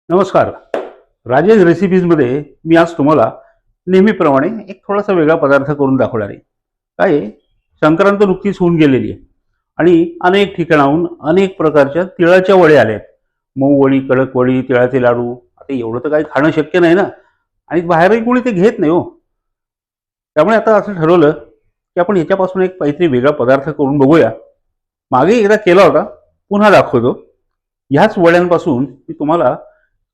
नमस्कार. राजेश रेसिपीजमध्ये मी आज तुम्हाला नेहमीप्रमाणे एक थोडासा वेगळा पदार्थ करून दाखवणार आहे. काय आहे, संक्रांत नुकतीच होऊन गेलेली आहे आणि अनेक ठिकाणाहून अनेक प्रकारच्या तिळाच्या वड्या आल्या आहेत. मऊ वडी, कडक वडी, तिळाचे लाडू. आता एवढं तर काही खाणं शक्य नाही ना, आणि बाहेरही कोणी ते घेत नाही हो. त्यामुळे आता असं ठरवलं की आपण याच्यापासून एक काहीतरी वेगळा पदार्थ करून बघूया. मागे एकदा केला होता, पुन्हा दाखवतो. ह्याच वड्यांपासून मी तुम्हाला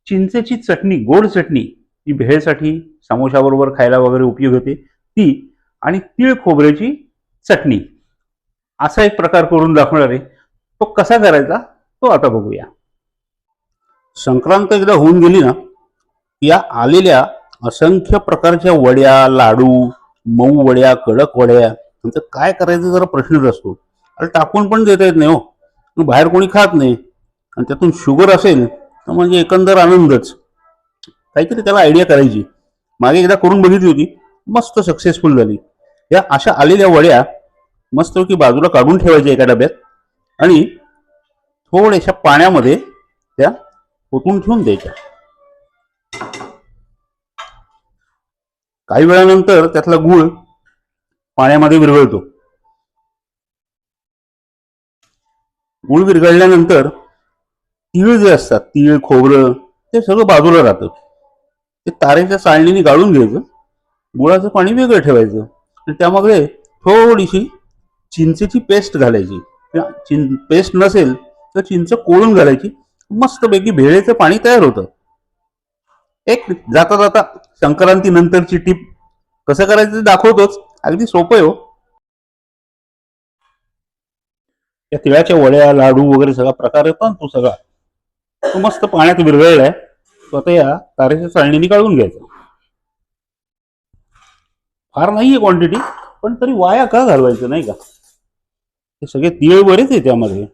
चिंचेची चटणी, गोड चटणी, जी भेळसाठी समोशाबरोबर खायला वगैरे उपयोग होते ती, आणि तीळ खोबऱ्याची चटणी, असा एक प्रकार करून दाखवणार आहे. तो कसा करायचा तो आता बघूया. संक्रांत एकदा होऊन गेली ना, या आलेल्या असंख्य प्रकारच्या वड्या, लाडू, मऊ वड्या, कडक वड्या, नंतर काय करायचं जरा प्रश्नच असतो. अरे टाकून पण देता येत नाही हो, बाहेर कोणी खात नाही, आणि त्यातून शुगर असेल तर म्हणजे एकंदर आनंदच. काहीतरी त्याला आयडिया करायची. मागे एकदा करून बघितली होती, मस्त सक्सेसफुल झाली. या अशा आलेल्या वड्या मस्त की बाजूला काढून ठेवायच्या एका डब्यात, आणि थोड्याशा पाण्यामध्ये त्या ओतून ठेवून द्यायच्या. काही वेळानंतर त्यातला गूळ पाण्यामध्ये विरघळतो. गूळ विरघळल्यानंतर तीळ जे असतात, तीळ खोबरं, ते सगळं बाजूला राहतं. ते तारेच्या चाळणीने गाळून घ्यायचं, गुळाचं पाणी वेगळं ठेवायचं, आणि त्यामध्ये थोडीशी चिंचेची पेस्ट घालायची. पेस्ट नसेल तर चिंच कोळून घालायची. मस्तपैकी भेळेचं पाणी तयार होतं. एक जाता जाता संक्रांती नंतरची टीप कसं करायचं ते दाखवतोच. अगदी सोपं आहे हो. या तिळाच्या वड्या, लाडू वगैरे सगळा प्रकार येतो ना, तो सगळा तो मस्त पाण्यात विरघळलाय. तो आता या तारेच्या चाळणीने काढून घ्यायचा. फार नाहीये क्वांटिटी, पण तरी वाया का घालवायचं, नाही का? हे सगळे तीळ बरेच आहे त्यामध्ये.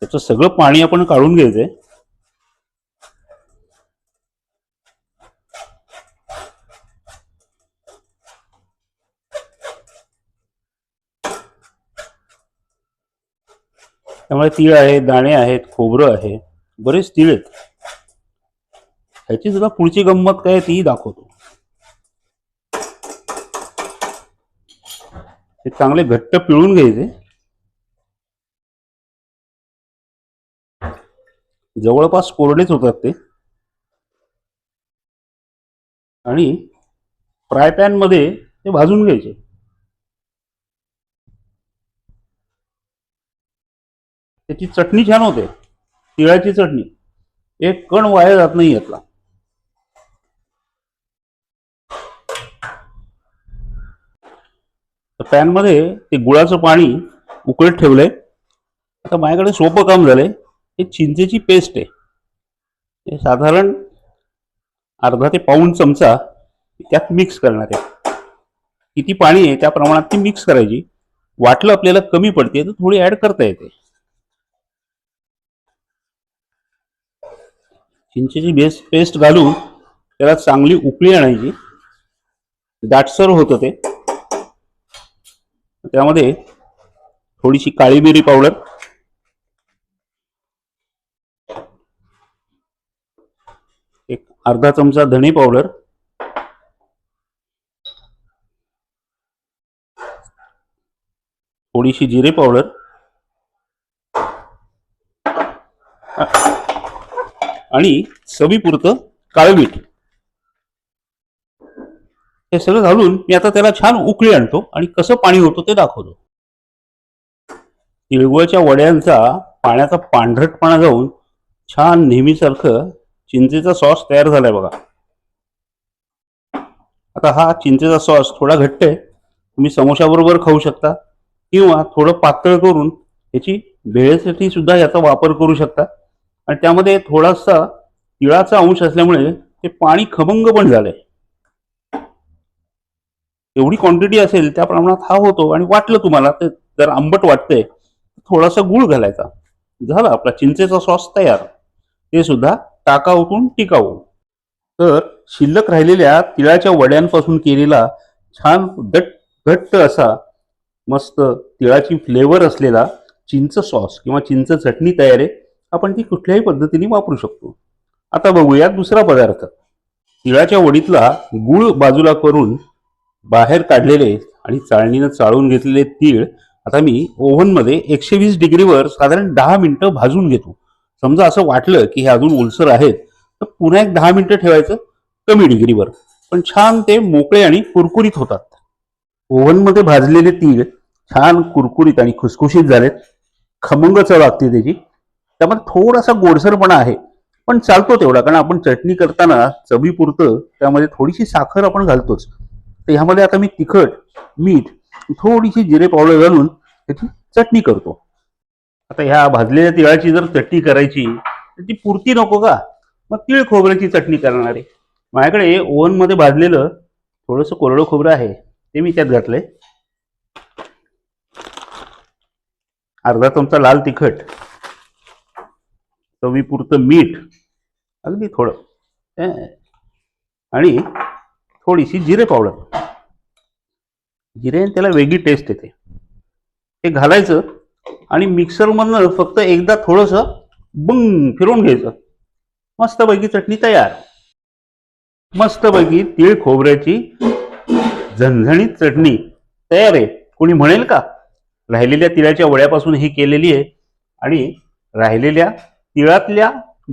त्याचं सगळं पाणी आपण काढून घ्यायचंय. त्यामुळे तीळ आहे, दाणे आहेत, खोबरं आहे, बरेच तीळ आहेत. ह्याची सुद्धा पुढची गंमत काय ती दाखवतो. हे चांगले घट्ट पिळून घ्यायचे. जवळपास कोरडेच होतात ते. आणि फ्राय पॅन मध्ये ते भाजून घ्यायचे. त्याची चटणी छान होते, तिळाची चटणी. एक कण वाया जात नाही यातला. पॅन मध्ये ते गुळाचं पाणी उकळत ठेवलंय. आता माझ्याकडे सोपं काम झालंय. हे चिंचेची पेस्ट आहे. हे साधारण अर्धा ते पाऊण चमचा त्यात मिक्स करणार आहे. किती पाणी आहे त्या प्रमाणात ती मिक्स करायची. वाटलं आपल्याला कमी पडते तर थोडी ऍड करता येते. चिंचेची पेस्ट घालून त्याला चांगली उकळी आणायची. दाटसर होतं ते. त्यामध्ये थोडीशी काळी मिरी पावडर, एक अर्धा चमचा धणे पावडर, थोडीशी जिरे पावडर, आणि चवीपुरतं काळं मीठ, हे सगळं घालून मी आता त्याला छान उकळी आणतो आणि कसं पाणी होतं ते दाखवतो. तिळगुळाच्या वड्यांचा पाण्याचा पांढरटपणा जाऊन छान नेहमीसारखं चिंचेचा सॉस तयार झालाय बघा. आता हा चिंचेचा सॉस थोडा घट्ट आहे. तुम्ही समोशाबरोबर खाऊ शकता, किंवा थोडं पातळ करून याची भेळेसाठी सुद्धा याचा वापर करू शकता. आणि त्यामध्ये थोडासा तिळाचा अंश असल्यामुळे ते पाणी खमंग पण झालंय. एवढी क्वांटिटी असेल त्या प्रमाणात हा होतो. आणि वाटलं तुम्हाला ते जर आंबट वाटतंय, थोडासा गूळ घालायचा. झाला आपला चिंचेचा सॉस तयार. ते सुद्धा टाकाऊतून टिकाऊ. तर शिल्लक राहिलेल्या तिळाच्या वड्यांपासून केलेला छान घट्ट असा मस्त तिळाची फ्लेवर असलेला चिंच सॉस किंवा चिंच चटणी तयार आहे. आपण ती कुठल्याही पद्धतीने वापरू शकतो. आता बघूया दुसरा पदार्थ. तिळाच्या वडीतला गुळ बाजूला करून बाहेर काढलेले आणि चाळणीनं चाळून घेतलेले तीळ आता मी ओव्हनमध्ये 120 डिग्रीवर साधारण 10 मिनिटं भाजून घेतो. समजा असं वाटलं की हे अजून ओलसर आहेत तर पुन्हा एक 10 मिनिटं ठेवायचं कमी डिग्रीवर, पण छान ते मोकळे आणि कुरकुरीत होतात. ओव्हनमध्ये भाजलेले तीळ छान कुरकुरीत आणि खुसखुशीत झालेत. खमंग चव लागते त्याची. त्यामध्ये थोडासा गोडसरपणा आहे, पण चालतो तेवढा, कारण आपण चटणी करताना चवीपुरतं त्यामध्ये थोडीशी साखर आपण घालतोच. तर ह्यामध्ये आता मी तिखट, मीठ, थोडीशी जिरे पावडर घालून त्याची चटणी करतो. आता ह्या भाजलेल्या तिळाची जर चटणी करायची तर ती पुरती नको का? मग तीळ खोबऱ्याची चटणी करणार आहे. माझ्याकडे ओव्हनमध्ये भाजलेलं थोडंसं कोरडं खोबरं आहे, ते मी त्यात घातलंय. अर्धा चमचा लाल तिखट, चवीपुरतं मीठ, अगदी थोडं, आणि थोडीशी जिरे पावडर. जिरे त्याला वेगळी टेस्ट येते. ते घालायचं आणि मिक्सरमधनं फक्त एकदा थोडंसं बंग फिरवून घ्यायचं. मस्तपैकी चटणी तयार. मस्तपैकी तीळ खोबऱ्याची झणझणीत चटणी तयार आहे. कोणी म्हणेल का? राहिलेल्या तिळाच्या वड्यापासून ही केलेली आहे आणि राहिलेल्या तिळातल्या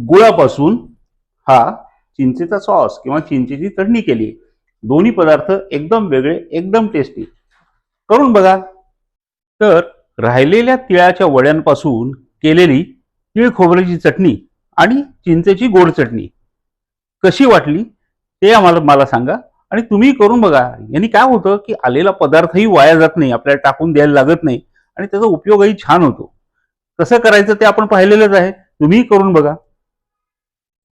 गुळापासून हा चिंचेचा सॉस किंवा चिंचेची चटणी केली. दोन्ही पदार्थ एकदम वेगळे, एकदम टेस्टी. करून बघा. तर राहिलेल्या तिळाच्या वड्यांपासून केलेली तीळ खोबऱ्याची चटणी आणि चिंचेची गोड चटणी कशी वाटली ते मला सांगा आणि तुम्ही करून बघा. यांनी काय होतं की आलेला पदार्थही वाया जात नाही, आपल्याला टाकून द्यायला लागत नाही आणि त्याचा उपयोगही छान होतो. कसं करायचं ते आपण पाहिलेलंच आहे. तुम्ही करून बघा.